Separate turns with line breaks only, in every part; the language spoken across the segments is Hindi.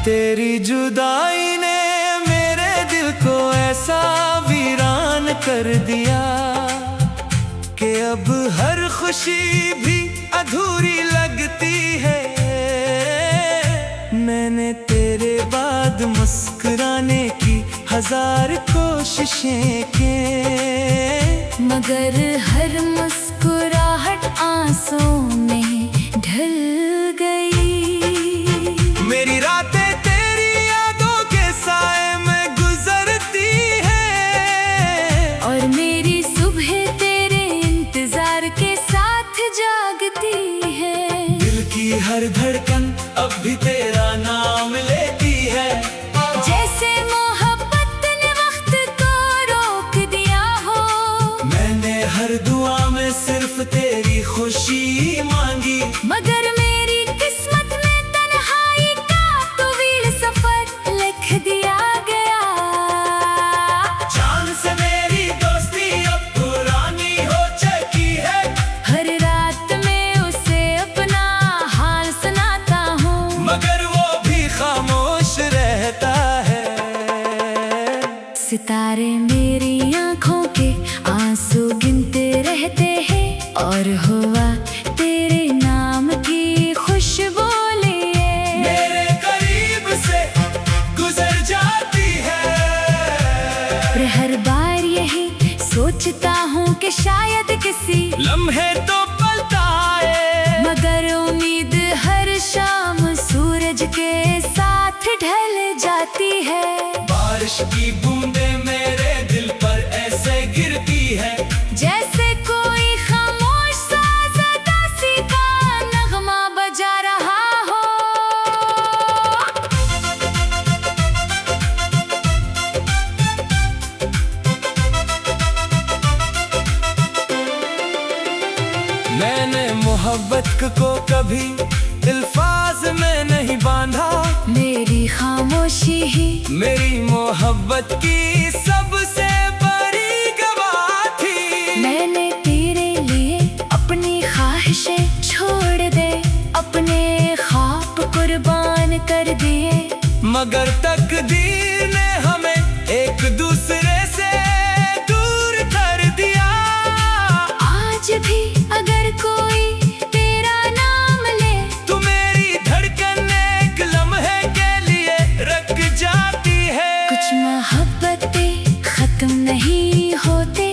तेरी जुदाई ने मेरे दिल को ऐसा वीरान कर दिया कि अब हर खुशी भी अधूरी लगती है। मैंने तेरे बाद मुस्कुराने की हजार कोशिशें की,
मगर हर मुस्कुराहट आंसुओं में ढल गई।
मेरी रातें तेरी यादों के साए में गुजरती है,
और मेरी सुबह तेरे इंतजार के साथ जागती है।
दिल की हर धड़कन अब भी तेरा नाम लेती है,
जैसे मोहब्बत ने वक्त को रोक दिया हो।
मैंने हर दुआ में सिर्फ तेरी खुशी मांगी,
मगर मेरी किस्मत में तन्हाई का तवील सफर लिख दिया गया।
जान से मेरी दोस्ती अब पुरानी हो चुकी है,
हर रात में उसे अपना हाल सुनाता हूँ,
मगर वो भी खामोश रहता है।
सितारे मेरी आंखों के आंसू गिनते रहते हैं, और हुआ तेरे नाम की खुशबू लिए
मेरे करीब से गुजर जाती है।
पर हर बार यही सोचता हूँ कि शायद किसी
लम्हे तो पलता है,
मगर उम्मीद हर शाम सूरज के साथ ढल जाती है।
बारिश की बूंदें मेरे दिल पर ऐसे गिरती है,
जैसे कोई खामोश साज उदासी का नगमा बजा रहा हो।
मैंने मोहब्बत को कभी अल्फाज में नहीं बांधा,
मेरी खामोशी ही
मेरी मोहब्बत की सबसे बड़ी गवाह थी।
मैंने तेरे लिए अपनी ख्वाहिशें छोड़ दे, अपने ख्वाब कुर्बान कर दिए,
मगर तकदीर ने हमें एक दूसरे से दूर कर दिया।
आज भी अगर कोई तेरा नाम ले,
तू मेरी धड़कन एक लम्हे के लिए रख जाती है।
कुछ मोहब्बतें खत्म नहीं होते,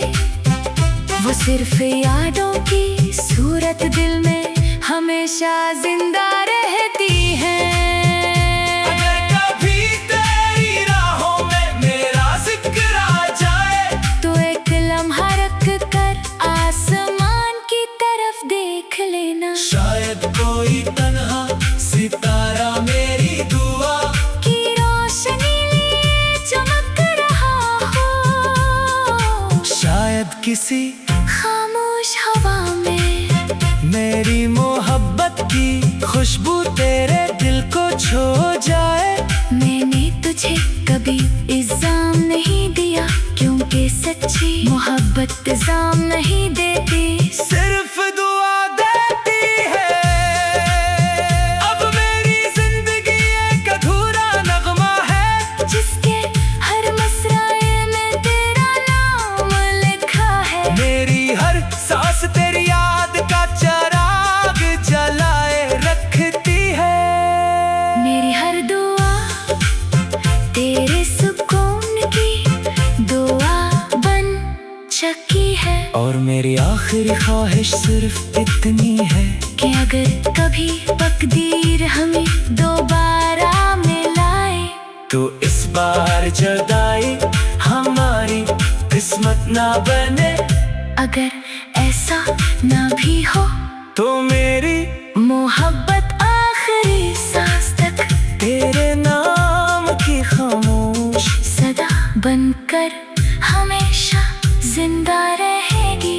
वो सिर्फ यादों की सूरत दिल में हमेशा जिंदा रहती हैं।
अगर कभी तेरी राहों में मेरा जिक्र आ जाए,
तो एक लम्हा रख कर आसमान की तरफ देख लेना,
शायद कोई तन्हा सितारा मेरी दुआ
की रोशनी लिए चमक रहा हो।
शायद किसी
खामोश हवा में
मेरी मोहब्बत की खुशबू तेरे दिल को छू जाए।
मैंने तुझे कभी इल्जाम नहीं दिया, क्योंकि सच्ची मोहब्बत इल्जाम नहीं देती,
सिर्फ दुआ देती है। अब मेरी जिंदगी एक अधूरा नगमा है,
जिसके हर मसराए में तेरा नाम लिखा है।
मेरी हर सांस तेरी याद का चिराग जलाए रखती है।
मेरी हर दुआ तेरे सुकून की दुआ बन चुकी है,
और मेरी आखिरी ख्वाहिश सिर्फ इतनी है
कि अगर कभी तकदीर हमें दोबारा मिलाए,
तो इस बार जुदाई हमारी किस्मत ना बने।
अगर ऐसा ना भी हो,
तो मेरी
मोहब्बत आखिरी सांस तक
तेरे नाम की खामोश
सदा बनकर हमेशा जिंदा रहेगी।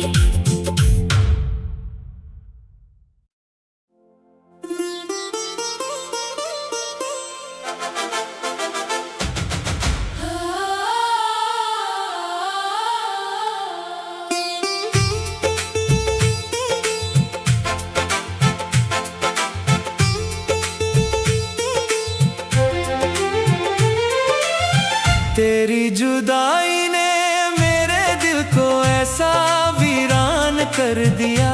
कर दिया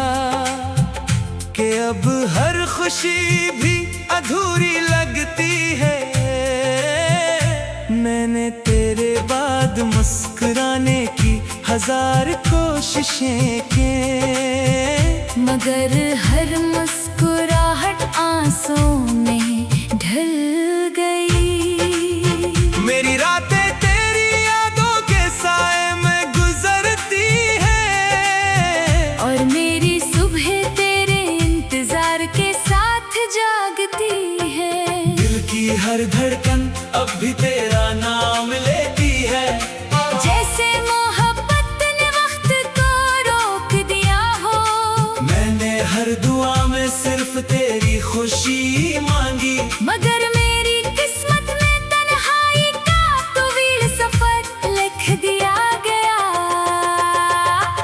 कि अब हर खुशी भी अधूरी लगती है। मैंने तेरे बाद मुस्कुराने की 1000 कोशिशें की,
मगर हर मुस्कुराहट आंसुओं में ढल गई।
मेरी रातें तेरी यादों के साए में गुजरती है,
और मेरी सुबह तेरे इंतजार के साथ जागती है।
दिल की हर धड़कन अब भी तेरा नाम लेती है,
जैसे मोहब्बत ने वक्त को रोक दिया हो।
मैंने हर दुआ में सिर्फ तेरी खुशी मांगी,
मगर मेरी किस्मत में तन्हाई का तवील सफर लिख दिया गया।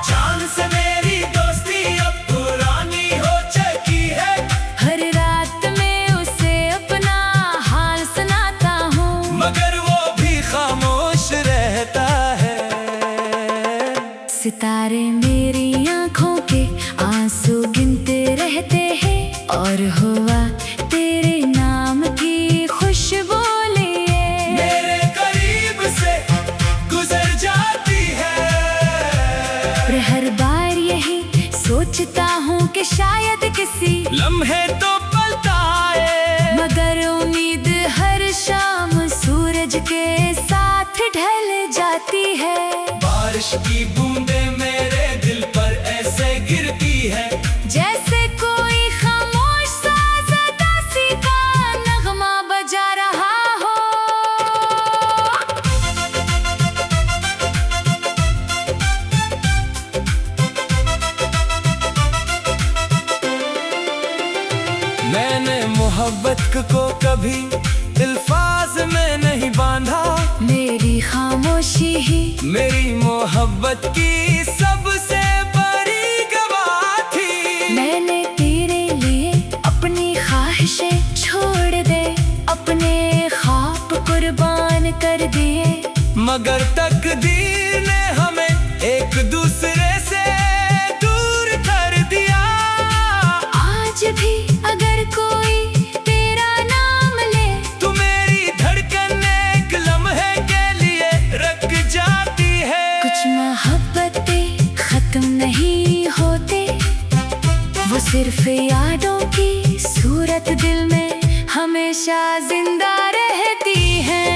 चांद से मेरी दोस्ती अब पुरानी हो चुकी है,
हर रात में उसे अपना हाल सुनाता हूँ,
मगर वो भी खामोश रहता है।
सितारे मेरी आंखों के आंसू गिनते रहते हैं, और हवा तेरे नाम की खुशबू लिए
मेरे करीब से गुजर जाती है।
पर हर बार यही सोचता हूँ कि शायद किसी
लम्हे तो पलता है,
मगर उम्मीद हर शाम सूरज के साथ ढल जाती है।
बारिश की बूंदें मेरे दिल पर ऐसे गिरती है,
जैसे कोई खामोश साज उदासी का नगमा बजा रहा हो।
मैंने मोहब्बत को कभी अल्फाज में नहीं बांधा,
मेरी खामोशी ही
मेरी मोहब्बत की सबसे बड़ी गवाह थी।
मैंने तेरे लिए अपनी ख्वाहिशें छोड़ दे, अपने ख्वाब कुर्बान कर दिए,
मगर तकदीर ने हमें एक दूसरे से दूर कर दिया।
आज भी अगर कोई तेरा नाम ले,
तू मेरी धड़कन एक लम्हे के लिए रख जाती है।
कुछ मोहब्बतें खत्म नहीं होते, वो सिर्फ यादों की सूरत दिल में हमेशा जिंदा रहती है।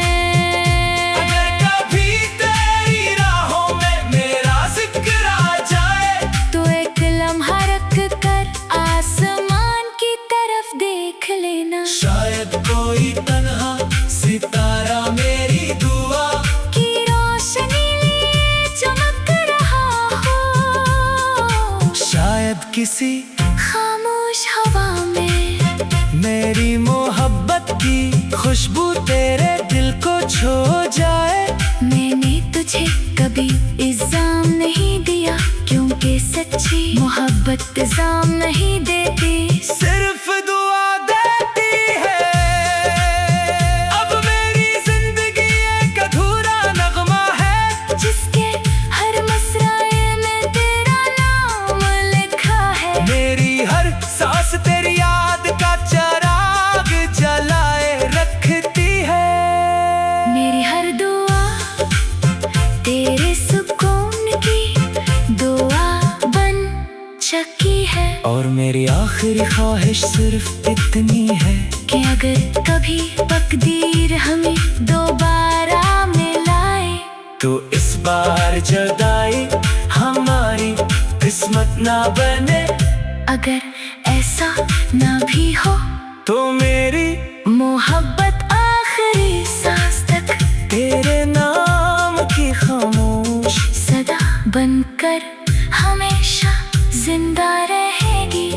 अगर कभी तेरी राहों में मेरा जिक्र आ जाए,
तो एक लम्हा रख कर आसमान की तरफ देख लेना,
शायद कोई तन्हा सितारा मेरी दुआ
की रोशनी लिए चमक रहा हो।
शायद किसी
खामोश हवा में
मेरी मोहब्बत की खुशबू तेरे दिल को छू जाए।
मैंने तुझे कभी इल्जाम नहीं दिया, क्योंकि सच्ची मोहब्बत इल्जाम नहीं देती,
सिर्फ दुआ देती है। अब मेरी जिंदगी एक अधूरा नगमा है,
जिसके हर मसराए में तेरा नाम लिखा है।
मेरी हर सांस तेरी याद का चिराग जलाए रखती है।
मेरी हर दुआ तेरे सुकून की दुआ बन चुकी है,
और मेरी आखिरी ख्वाहिश सिर्फ इतनी है
कि अगर कभी तकदीर हमें दोबारा मिलाए,
तो इस बार जुदाई हमारी किस्मत ना बने।
अगर ऐसा ना भी हो,
तो मेरी
मोहब्बत आखिरी सांस तक
तेरे नाम की खामोश
सदा बनकर हमेशा जिंदा रहेगी।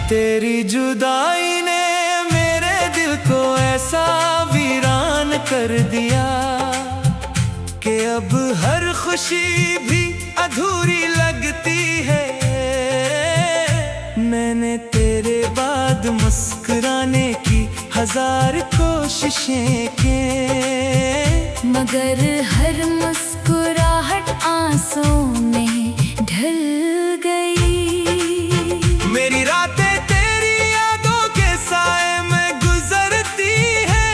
तेरी जुदाई ने मेरे दिल कर दिया कि अब हर खुशी भी अधूरी लगती है। मैंने तेरे बाद मुस्कुराने की 1000 कोशिशें की,
मगर हर मुस्कुराहट आंसुओं में ढल गई।
मेरी रातें तेरी यादों के साए में गुजरती है,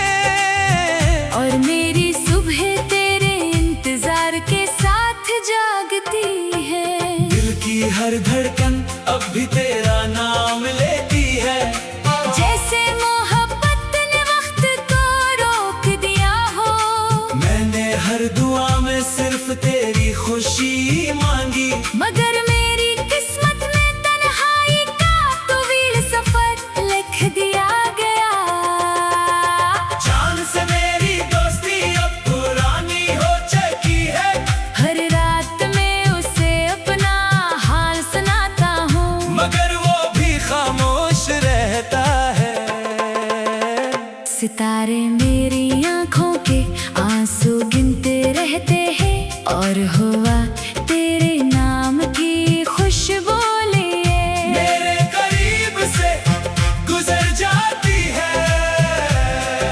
और मेरी सुबह तेरे इंतजार के साथ जागती है।
दिल की हर धड़कन अब भी तेरा नाम लेती है,
जैसे मोहब्बत ने वक्त को रोक दिया हो।
मैंने हर दुआ में सिर्फ तेरी खुशी मांगी,
मगर मेरी किस्मत में तन्हाई का तवील सफर लिख दिया गया।
जान से मेरी दोस्ती अब पुरानी हो चुकी है,
हर रात में उसे अपना हाल सुनाता हूँ,
मगर वो भी खामोश रहता है।
सितारे मेरी आंखों के आंसू गिनते रहते हैं, और हुआ तेरे नाम की खुशबू लिए
मेरे करीब से गुजर जाती है।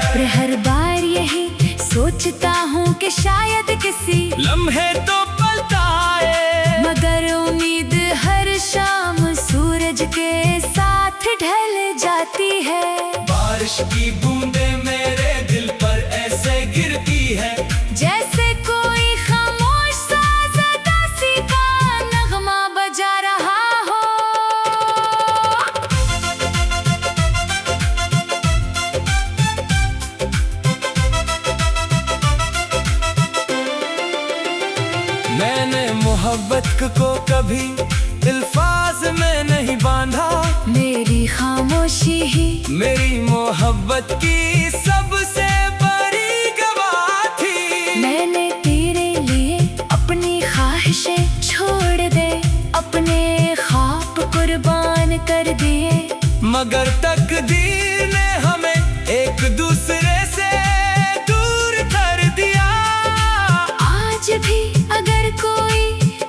और हर बार यही सोचता हूँ कि शायद किसी
लम्हे तो पलता है,
मगर उम्मीद हर शाम सूरज के साथ ढल जाती है।
बारिश की बूंदें मेरे दिल पर ऐसे गिरती है,
जैसे कोई खामोश साज उदासी का नगमा बजा रहा हो।
मैंने मोहब्बत को कभी अल्फाज में नहीं बांधा,
मेरी खामोशी ही
मेरी मोहब्बत की सबसे बड़ी गवाह थी।
मैंने तेरे लिए अपनी ख्वाहिशें छोड़ दे, अपने ख्वाब कुर्बान कर दिए,
मगर तकदीर ने हमें एक दूसरे से दूर कर दिया।
आज भी अगर कोई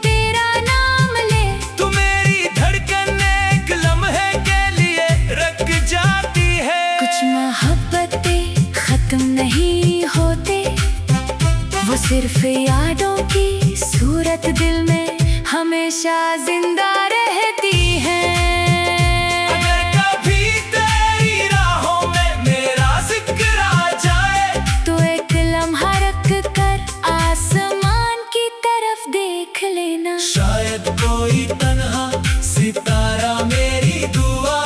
तेरा नाम ले,
तू मेरी धड़कन एक लम्हे के लिए रख जाती है।
कुछ मोहब्बतें खत्म नहीं होते, वो सिर्फ यादों की सूरत दिल में हमेशा जिंदा रहती है।
अगर कभी तेरी राहों में मेरा जिक्र आ जाए,
तो एक लम्हा रख कर आसमान की तरफ देख लेना,
शायद कोई तन्हा सितारा मेरी दुआ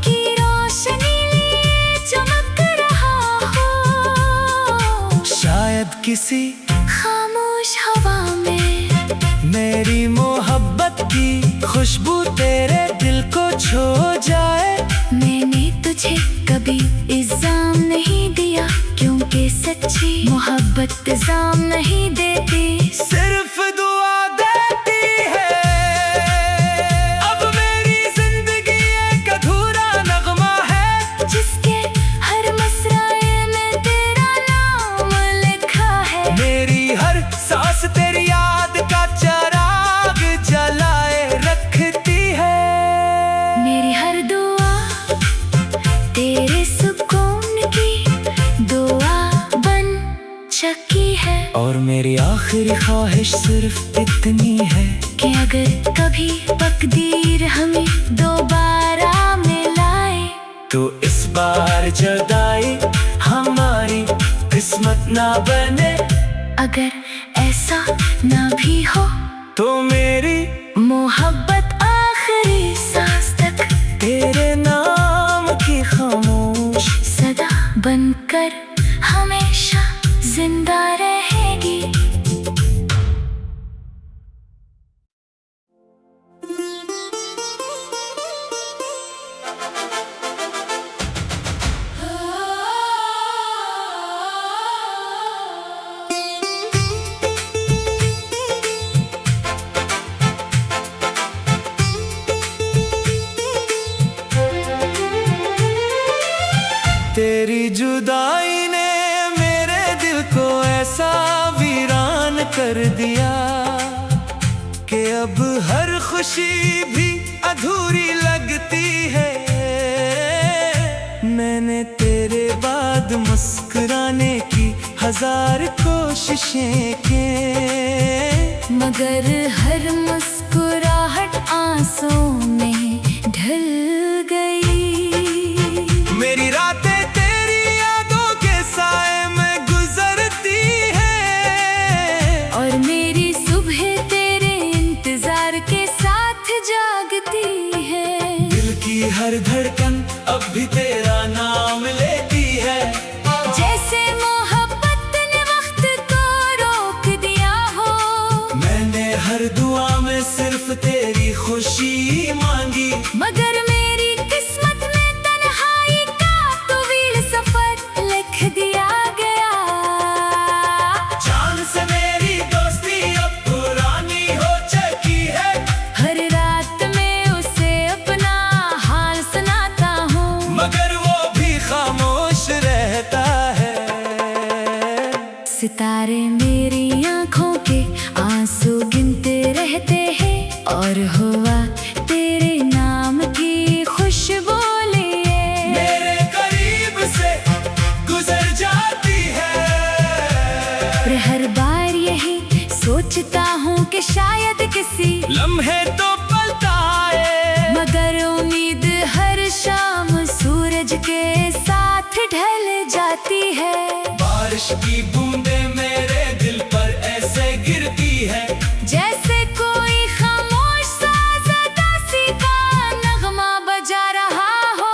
की रोशनी लिए चमक रहा हो।
शायद किसी
खामोश हवा में
मेरी मोहब्बत की खुशबू तेरे दिल को छू जाए।
मैंने तुझे कभी इल्जाम नहीं दिया, क्योंकि सच्ची मोहब्बत इल्जाम नहीं देती,
सिर्फ दुआ देती है। अब मेरी जिंदगी एक अधूरा नगमा है,
जिसके हर मसराए में तेरा नाम लिखा है।
मेरी हर सांस तेरी याद का चिराग जलाए रखती है।
मेरी हर दुआ तेरे सुकून की दुआ बन चुकी है,
और मेरी आखिरी ख्वाहिश सिर्फ इतनी है
कि अगर कभी तकदीर हमें दोबारा मिलाए,
तो इस बार जुदाई हमारी किस्मत ना बने।
अगर ऐसा ना भी हो,
तो मेरी
मोहब्बत आखिरी सांस तक
तेरे नाम की खामोश
सदा बनकर हमेशा जिंदा रहेगी।
तेरी जुदाई ने मेरे दिल ऐसा वीरान कर दिया कि अब हर खुशी भी अधूरी लगती है। मैंने तेरे बाद मुस्कुराने की 1000 कोशिशें की,
मगर हर मुस्कुराहट आंसुओं में ढल गई।
मेरी रातें तेरी यादों के साए में गुजरती है,
और मेरी सुबह तेरे इंतजार के साथ जागती है।
दिल की हर धड़कन अब भी तेरा नाम लेती है,
जैसे मोहब्बत ने वक्त को रोक दिया हो।
मैंने हर दुआ में सिर्फ तेरी खुशी मांगी,
मगर मेरी किस्मत में तन्हाई का तवील सफर लिख दिया गया।
जान से मेरी दोस्ती अब पुरानी हो चुकी है,
हर रात में उसे अपना हाल सुनाता हूँ,
मगर वो भी खामोश रहता है।
सितारे मेरी आंखों के आंसू गिनते रहते हैं, और हवा तेरे नाम की खुशबू लिए
मेरे करीब से गुजर जाती है।
पर हर बार यही सोचता हूँ कि शायद किसी
लम्हे तो पलता है,
मगर उम्मीद हर शाम सूरज के साथ ढल जाती है।
बारिश की बूंदें मेरे दिल पर ऐसे गिरती है,
जैसे कोई खामोश साज उदासी का नगमा बजा रहा हो।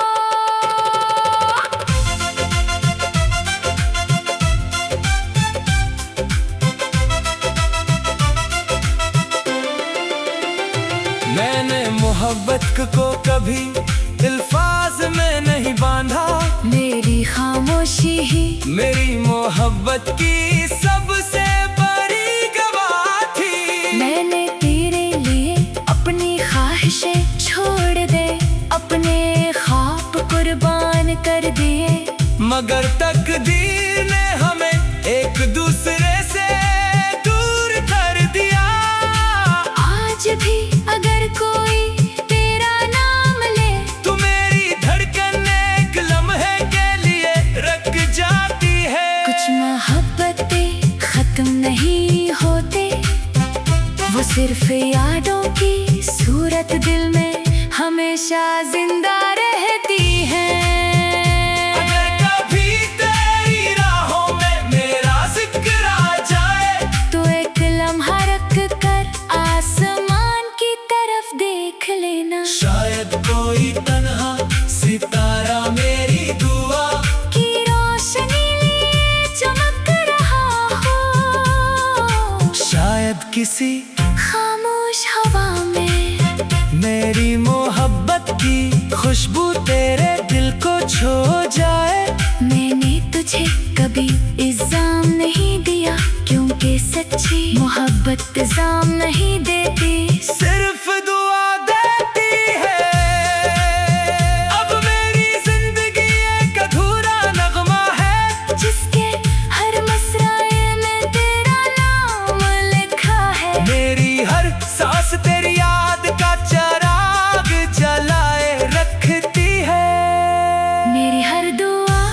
मैंने मोहब्बत को कभी अल्फाज में नहीं बांधा,
मेरी खामोशी ही
मेरी मोहब्बत की सबसे बड़ी गवाह थी।
मैंने तेरे लिए अपनी ख्वाहिशें छोड़ दे, अपने ख्वाब कुर्बान कर दिए,
मगर तकदीर ने हमें एक दूसरे से दूर कर दिया।
आज भी अगर कोई तेरा नाम ले,
तू मेरी धड़कन एक लम्हे के लिए रख जाती है।
कुछ मोहब्बतें खत्म नहीं होते, वो सिर्फ यादों की सूरत दिल में हमेशा जिंदा रहती है।
अगर कभी तेरी राहों में मेरा जिक्र आ जाए,
तो एक लम्हा रख कर आसमान की तरफ देख लेना,
शायद कोई तन्हा सितारा मेरी दुआ
की रोशनी लिए चमक रहा हो।
शायद किसी
खामोश हवा में
मेरी मोहब्बत की खुशबू तेरे दिल को छू जाए।
मैंने तुझे कभी इल्जाम नहीं दिया, क्योंकि सच्ची मोहब्बत इल्जाम नहीं देती,
सिर्फ दुआ देती है। अब मेरी जिंदगी एक अधूरा नगमा है,
जिसके हर मसराए में तेरा नाम लिखा है।
मेरी हर सांस तेरी याद का चिराग जलाए रखती है।
मेरी हर दुआ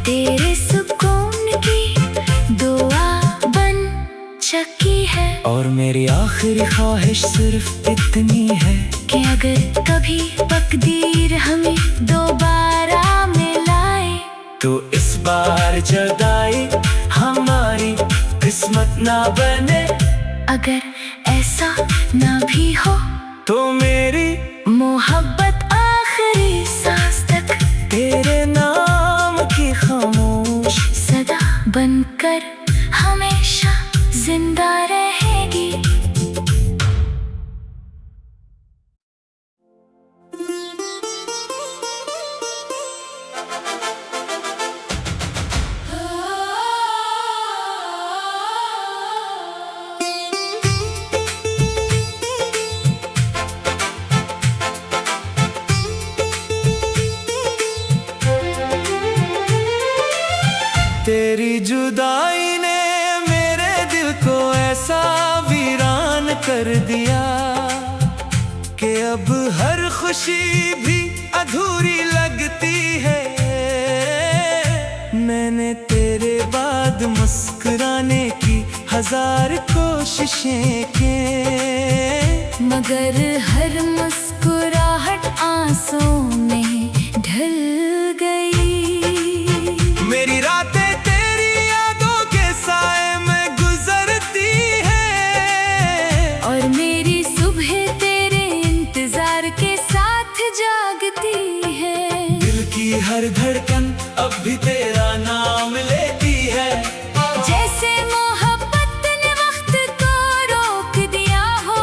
तेरे सुकून की दुआ बन चुकी है,
और मेरी आखिरी ख्वाहिश सिर्फ इतनी है
कि अगर कभी तकदीर हमें दोबारा मिलाए,
तो इस बार जुदाई हमारी किस्मत ना बने।
अगर ऐसा ना भी हो,
तो मेरी
मोहब्बत आखिरी सांस तक
तेरे नाम की खामोश
सदा बनकर हमेशा जिंदा रहेगी।
तेरी जुदाई कर दिया कि अब हर खुशी भी अधूरी लगती है। मैंने तेरे बाद मुस्कुराने की 1000 कोशिशें की,
मगर हर मुस्कुराहट आंसुओं में ढल गई।
मेरी रातें तेरी यादों के साए में गुजरती है,
और मेरी सुबह तेरे इंतजार के साथ जागती है।
दिल की हर धड़कन अब भी तेरा नाम लेती है,
जैसे मोहब्बत ने वक्त को रोक दिया हो।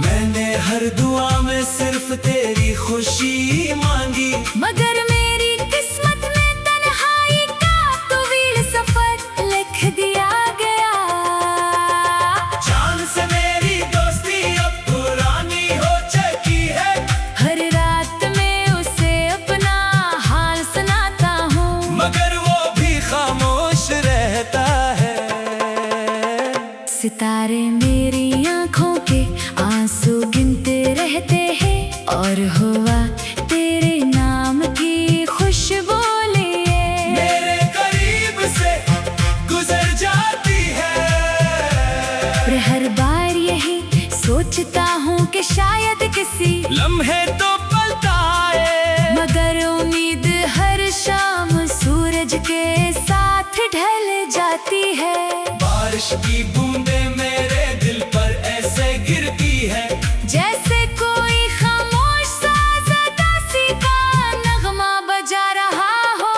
मैंने हर दुआ में सिर्फ तेरी खुशी मांगी,
मगर मेरी किस्मत में तन्हाई का तवील सफर लिख दिया गया।
जान से मेरी दोस्ती अब पुरानी हो चुकी है,
हर रात में उसे अपना हाल सुनाता हूँ,
मगर वो भी खामोश रहता है।
सितारे मेरी आंखों के आंसू गिनते रहते हैं, और हवा तेरे नाम की खुशबू लिए
मेरे करीब से गुजर जाती है।
पर हर बार यही सोचता हूँ कि शायद किसी
लम्हे तो पलता है,
मगर उम्मीद हर शाम सूरज के साथ ढल जाती है।
बारिश की बूंदें मेरे दिल पर ऐसे गिरती है,
जैसे कोई खामोश साज उदासी का नगमा बजा रहा हो।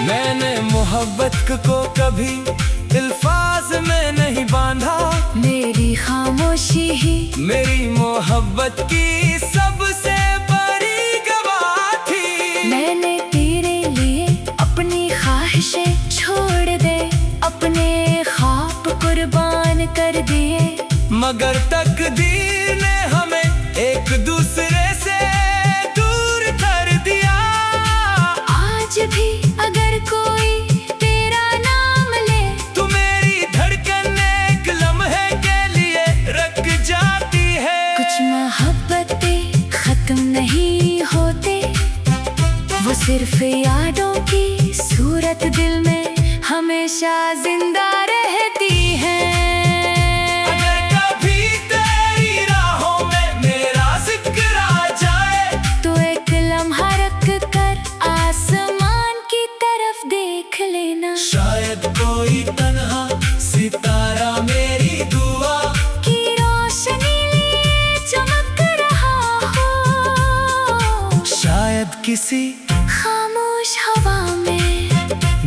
मैंने मोहब्बत को कभी अल्फाज में नहीं बांधा,
मेरी खामोशी ही
मेरी मोहब्बत की सबसे बड़ी गवाह थी।
मैंने तेरे लिए अपनी ख्वाहिशें छोड़ दे, अपने ख्वाब कुर्बान कर दिए,
मगर तकदीर ने हमें एक दूसरे से दूर कर दिया।
आज भी अगर कोई तेरा नाम ले,
तू मेरी धड़कन एक लम्हे के लिए रख जाती है।
कुछ मोहब्बतें खत्म नहीं होते, वो सिर्फ यादों की सूरत दिल में हमेशा जिंदा रहती है।
अगर कभी तेरी राहों में मेरा जिक्र आ जाए,
तो एक लम्हा रख कर आसमान की तरफ देख लेना,
शायद कोई तन्हा सितारा मेरी दुआ
की रोशनी लिए चमक रहा हो।
शायद किसी
खामोश हवा में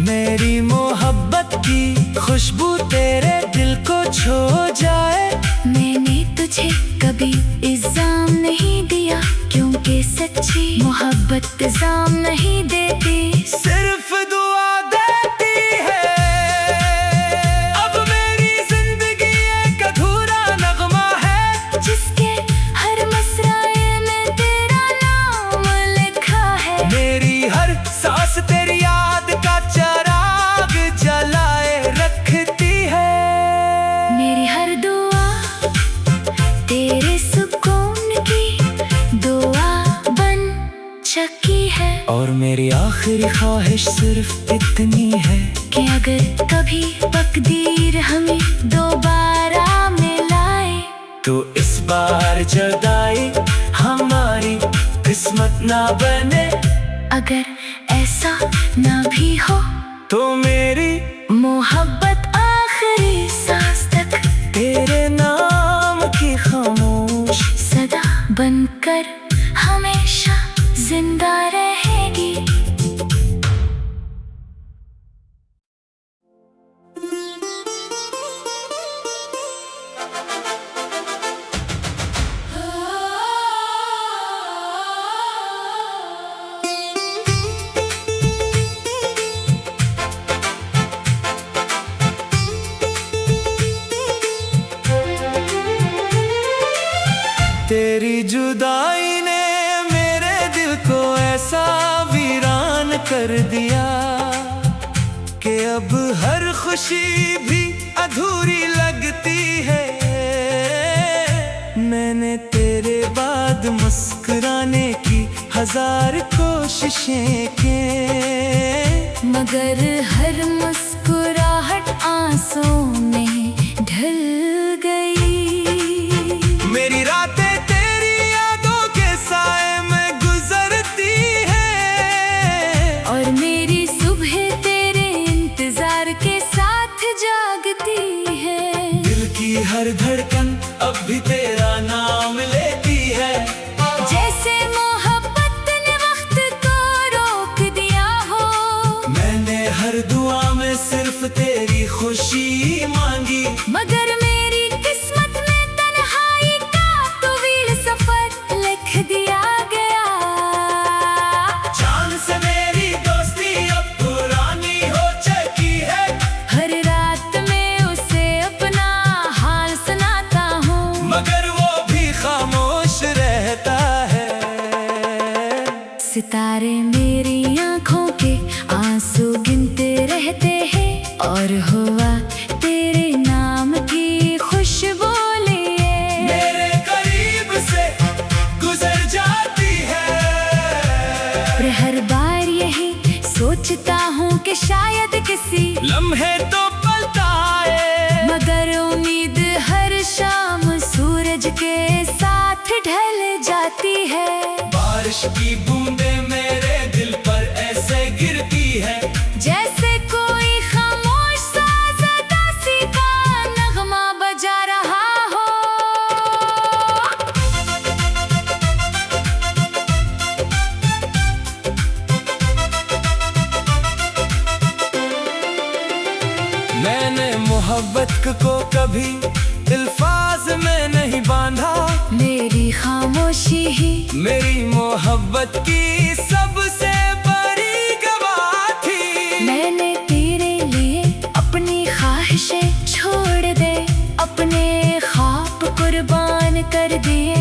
मेरी मोहब्बत की खुशबू तेरे दिल को छू जाए।
मैंने तुझे कभी इल्जाम नहीं दिया, क्योंकि सच्ची मोहब्बत इल्जाम नहीं देती,
सिर्फ दुआ देती है। अब मेरी जिंदगी एक अधूरा नगमा है,
जिसके हर मसराए में तेरा नाम लिखा है।
मेरी हर सांस तेरी याद का चिराग जलाए रखती है।
मेरी हर दुआ तेरे सुकून की दुआ बन चुकी है,
और मेरी आखिरी ख्वाहिश सिर्फ इतनी है
कि अगर कभी तकदीर हमें दोबारा मिलाए,
तो इस बार जुदाई हमारी किस्मत ना बने।
अगर ऐसा ना भी हो,
तो मेरी
मोहब्बत आखिरी सांस तक
तेरे नाम की खामोश
सदा बनकर हमेशा जिंदा रहेगी।
तेरी जुदाई ने मेरे दिल को कर दिया कि अब हर खुशी भी अधूरी लगती है। मैंने तेरे बाद मुस्कुराने की 1000 कोशिशें की,
मगर हर मुस्कुराहट आंसुओं में ढल गई।
मेरी रातें तेरी यादों के साए में गुजरती है,
और मेरी सुबह तेरे इंतजार के साथ जागती है।
दिल की हर धड़कन अब भी तेरा नाम लेती है,
जैसे मोहब्बत ने वक्त को रोक दिया हो।
मैंने हर दुआ में सिर्फ तेरी खुशी मांगी,
मगर मेरी किस्मत में तन्हाई का तवील सफर लिख दिया गया।
जान से मेरी दोस्ती अब पुरानी हो चुकी है,
हर रात में उसे अपना हाल सुनाता हूँ,
मगर वो भी खामोश रहता है।
सितारे मेरी आंखों के आंसू गिनते रहते हैं, और हुआ तेरे नाम की खुशबू लिए
मेरे करीब से गुजर जाती है।
और हर बार यही सोचता हूँ कि शायद किसी
लम्हे तो पलता है,
मगर उम्मीद हर शाम सूरज के साथ ढल जाती है।
बारिश की बूंदें मेरे दिल पर ऐसे गिरती है,
जैसे कोई खामोश साज उदासी का नगमा बजा रहा हो।
मैंने मोहब्बत को कभी अल्फाज में नहीं बांधा,
मेरी खामोशी ही
मेरी मोहब्बत की सबसे बड़ी गवाह थी।
मैंने तेरे लिए अपनी ख्वाहिशें छोड़ दे, अपने ख्वाब कुर्बान कर दिए,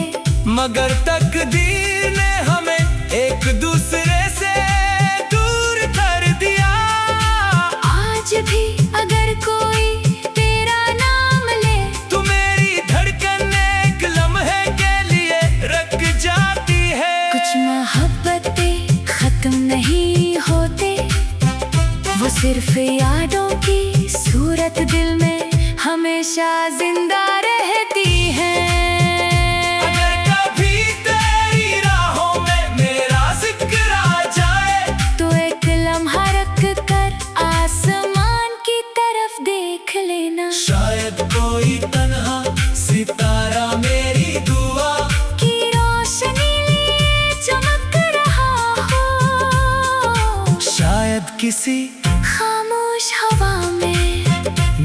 मगर तकदीर ने हमें एक दूसरे से दूर कर दिया।
आज भी अगर कोई तेरा नाम ले,
तू मेरी धड़कन एक लम्हे के लिए रख जाती है।
कुछ मोहब्बतें खत्म नहीं होते, वो सिर्फ यादों की सूरत दिल में हमेशा जिंदा रहती है।
अगर कभी तेरी राहों में मेरा जिक्र आ जाए,
तो एक लम्हा रख कर आसमान की तरफ देख लेना,
शायद कोई तन्हा सितारा मेरी दुआ
की रोशनी लिए चमक रहा हो।
शायद किसी
खामोश हवा में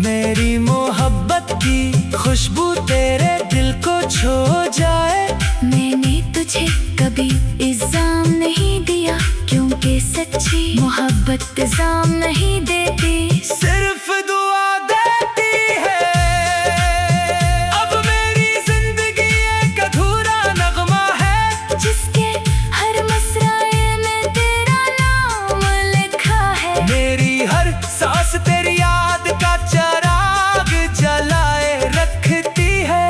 मेरी मोहब्बत की खुशबू तेरे दिल को छू जाए।
मैंने तुझे कभी इल्जाम नहीं दिया, क्योंकि सच्ची मोहब्बत इल्जाम नहीं देती,
सिर्फ दुआ देती है। अब मेरी जिंदगी एक अधूरा नगमा है,
जिसके हर मसराए में तेरा नाम लिखा है।
मेरी हर सांस तेरी याद का चिराग जलाए रखती है।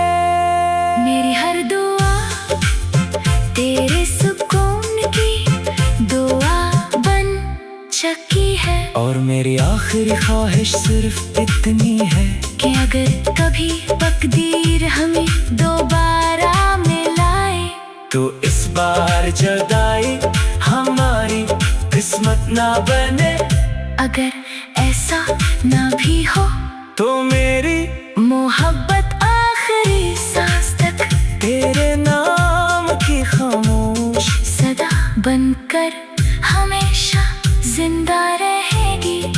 मेरी हर दुआ तेरे सुकून की दुआ बन चुकी है,
और मेरी आखिरी ख्वाहिश सिर्फ इतनी है
कि अगर कभी तकदीर हमें दोबारा मिलाए,
तो इस बार जुदाई हमारी किस्मत ना बने।
अगर ऐसा ना भी हो,
तो मेरी
मोहब्बत आखिरी सांस तक
तेरे नाम की खामोश
सदा बनकर हमेशा जिंदा रहेगी।